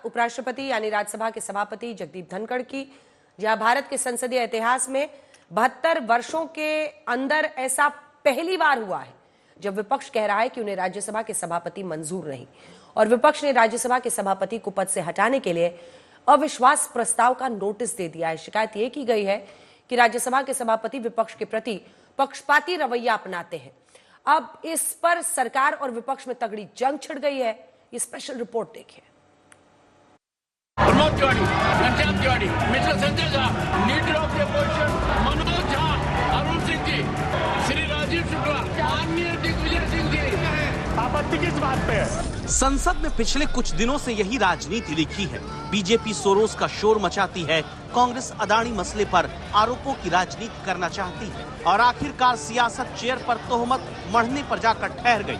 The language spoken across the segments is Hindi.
उपराष्ट्रपति यानी राज्यसभा के सभापति जगदीप धनखड़ की, जहां भारत के संसदीय इतिहास में 72 वर्षों के अंदर ऐसा पहली बार हुआ है जब विपक्ष कह रहा है कि उन्हें राज्यसभा के सभापति मंजूर नहीं, और विपक्ष ने राज्यसभा के सभापति को पद से हटाने के लिए अविश्वास प्रस्ताव का नोटिस दे दिया है। शिकायत यह की गई है कि राज्यसभा के सभापति विपक्ष के प्रति पक्षपाती रवैया अपनाते हैं। अब इस पर सरकार और विपक्ष में तगड़ी जंग छिड़ गई है। ये स्पेशल रिपोर्ट देखिए। Pramod Tiwari, Ghanshyam Tiwari, Mister Sanjay Jha, leader of the opposition Manoj Jha, Arun Singh ji, Shri Rajiv Shukla, माननीय दिग्विजय सिंह जी। आपत्ति किस बात पे है? संसद में पिछले कुछ दिनों से यही राजनीति लिखी है। बीजेपी सोरोस का शोर मचाती है, कांग्रेस अदानी मसले पर आरोपों की राजनीति करना चाहती है, और आखिरकार सियासत चेयर पर तोहमत मढ़ने पर जाकर ठहर गई।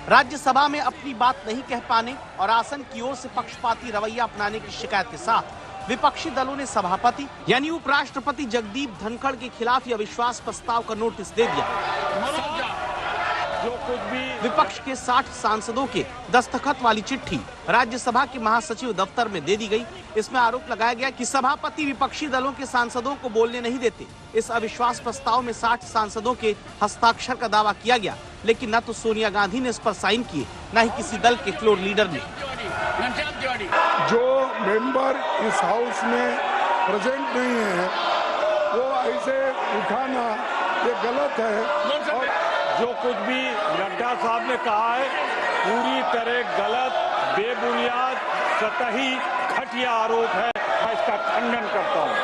राज्यसभा में अपनी बात नहीं कह पाने और आसन की ओर से पक्षपाती रवैया अपनाने की शिकायत के साथ विपक्षी दलों ने सभापति यानी उपराष्ट्रपति जगदीप धनखड़ के खिलाफ यह अविश्वास प्रस्ताव का नोटिस दे दिया। जो कुछ भी विपक्ष के 60 सांसदों के दस्तखत वाली चिट्ठी राज्यसभा के महासचिव दफ्तर में दे दी गई। इसमें आरोप लगाया गया कि सभापति विपक्षी दलों के सांसदों को बोलने नहीं देते। इस अविश्वास प्रस्ताव में 60 सांसदों के हस्ताक्षर का दावा किया गया, लेकिन न तो सोनिया गांधी ने इस पर साइन किए, न ही किसी दल के फ्लोर लीडर ने। जो मेंबर इस हाउस में प्रेजेंट नहीं है वो ऐसे उठाना ये गलत है, और जो कुछ भी नड्डा साहब ने कहा है पूरी तरह गलत, बेबुनियाद, सतही, घटिया आरोप है। मैं इसका खंडन करता हूं।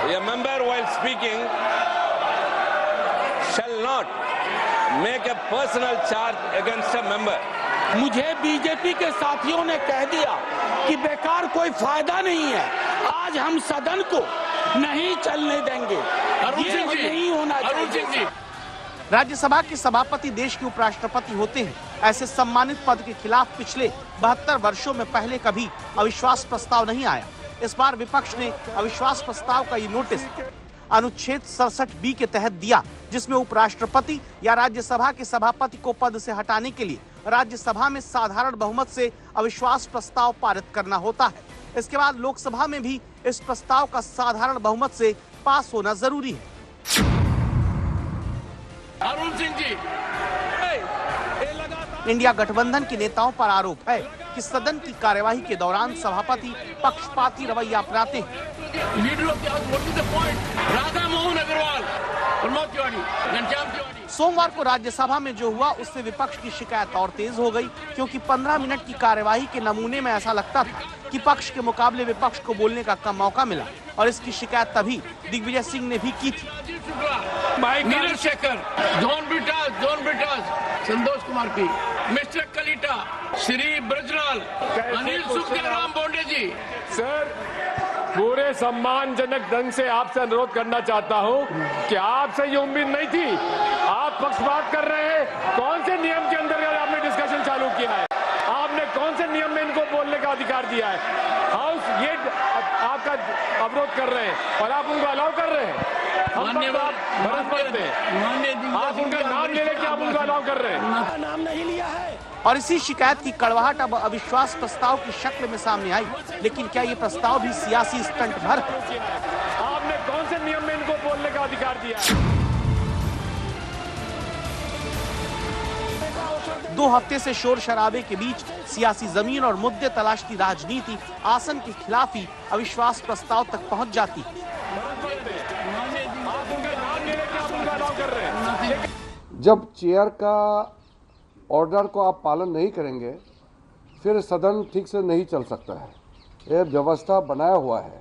A member while speaking shall not make a personal charge against a member. मुझे बीजेपी के साथियों ने कह दिया कि बेकार कोई फायदा नहीं है, आज हम सदन को नहीं चलने देंगे। ये नहीं होना चाहिए। राज्यसभा के सभापति देश के उपराष्ट्रपति होते हैं। ऐसे सम्मानित पद के खिलाफ पिछले 72 वर्षों में पहले कभी अविश्वास प्रस्ताव नहीं आया। इस बार विपक्ष ने अविश्वास प्रस्ताव का ये नोटिस अनुच्छेद 67B के तहत दिया, जिसमें उपराष्ट्रपति या राज्यसभा के सभापति को पद से हटाने के लिए राज्यसभा में साधारण बहुमत से अविश्वास प्रस्ताव पारित करना होता है। इसके बाद लोकसभा में भी इस प्रस्ताव का साधारण बहुमत से पास होना जरूरी है। अरुण सिंह जी, इंडिया गठबंधन के नेताओं पर आरोप है कि सदन की कार्यवाही के दौरान सभापति पक्षपाती रवैया अपनाते हैं। सोमवार को राज्यसभा में जो हुआ उससे विपक्ष की शिकायत और तेज हो गई, क्योंकि 15 मिनट की कार्यवाही के नमूने में ऐसा लगता था कि पक्ष के मुकाबले विपक्ष को बोलने का कम मौका मिला, और इसकी शिकायत तभी दिग्विजय सिंह ने भी की थी। Neeraj Shekhar, John Brittas, Santosh Kumar P, mister कलीटा, Shri Brajlal, Anil Sukhdev, Ram Bonde जी। सर, पूरे सम्मानजनक ढंग से आपसे अनुरोध करना चाहता हूं कि आपसे ये उम्मीद नहीं थी। आप पक्षपात कर रहे हैं। कौन से नियम के अंतर्गत आपने डिस्कशन चालू किया है? आपने कौन से नियम में इनको बोलने का अधिकार दिया है? हाउस ये आपका अवरोध कर रहे हैं और आप उनको अलाउ कर रहे हैं। आप उनका नाम ले लेके आप उनको अलाउ कर रहे हैं। नाम नहीं लिया है। और इसी शिकायत की कड़वाहट अब अविश्वास प्रस्ताव की शक्ल में सामने आई। लेकिन क्या ये प्रस्ताव भी सियासी स्टंट भर है? आपने कौन से नियम में इनको बोलने का अधिकार दिया है? 2 हफ्ते से शोर शराबे के बीच सियासी जमीन और मुद्दे तलाशती राजनीति आसन के खिलाफ ही अविश्वास प्रस्ताव तक पहुंच जाती है। जब चेयर का ऑर्डर को आप पालन नहीं करेंगे फिर सदन ठीक से नहीं चल सकता है। यह व्यवस्था बनाया हुआ है,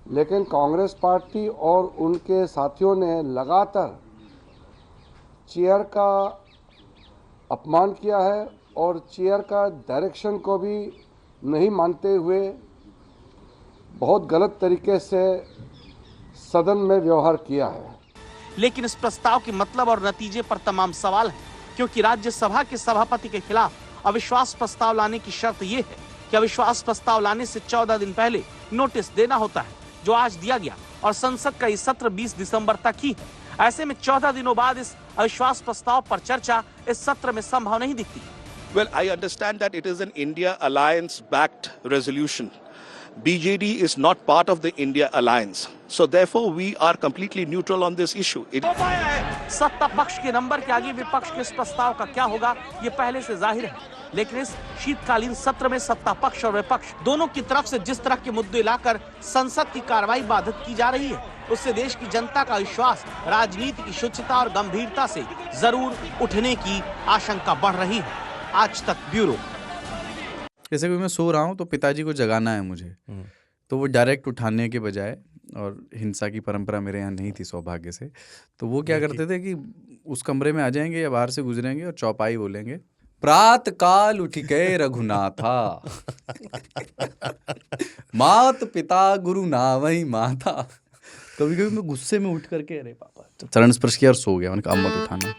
लेकिन कांग्रेस पार्टी और उनके साथियों ने लगातार चेयर का अपमान किया है और चेयर का डायरेक्शन को भी नहीं मानते हुए बहुत गलत तरीके से सदन में व्यवहार किया है। लेकिन इस प्रस्ताव के मतलब और नतीजे पर तमाम सवाल हैं, क्योंकि राज्यसभा के सभापति के खिलाफ अविश्वास प्रस्ताव लाने की शर्त यह है कि अविश्वास प्रस्ताव लाने से 14 दिन पहले नोटिस देना होता है, जो आज दिया गया, और संसद का ये सत्र 20 दिसंबर तक ही है। ऐसे में 14 दिनों बाद इस अविश्वास प्रस्ताव पर चर्चा इस सत्र में संभव नहीं दिखती। Well, I understand that it is an India alliance-backed resolution. BJD is not part of the India alliance. So therefore, we are completely neutral on this issue. सत्ता पक्ष के नंबर के आगे विपक्ष के इस प्रस्ताव का क्या होगा, ये पहले से जाहिर है। लेकिन इस शीतकालीन सत्र में सत्ता पक्ष और विपक्ष दोनों की तरफ से जिस तरह के मुद्दे लाकर संसद की कार्रवाई बाधित की जा रही है, उससे देश की जनता का विश्वास राजनीति की शुचिता और गंभीरता से जरूर उठने की आशंका बढ़ रही है। आज तक ब्यूरो। जैसे कि मैं सो रहा हूँ तो पिताजी को जगाना है मुझे, तो वो डायरेक्ट उठाने के बजाय, और हिंसा की परंपरा मेरे यहाँ नहीं थी सौभाग्य से, तो वो क्या करते थे कि उस कमरे में आ जाएंगे या बाहर से गुजरेंगे और चौपाई बोलेंगे, प्रात काल उठ के रघुनाथा मात पिता गुरु नावई माता। कभी कभी मैं गुस्से में उठ करके अरे पापा चरण स्पर्श किया और सो गया। मैंने कहा अब मत उठाना।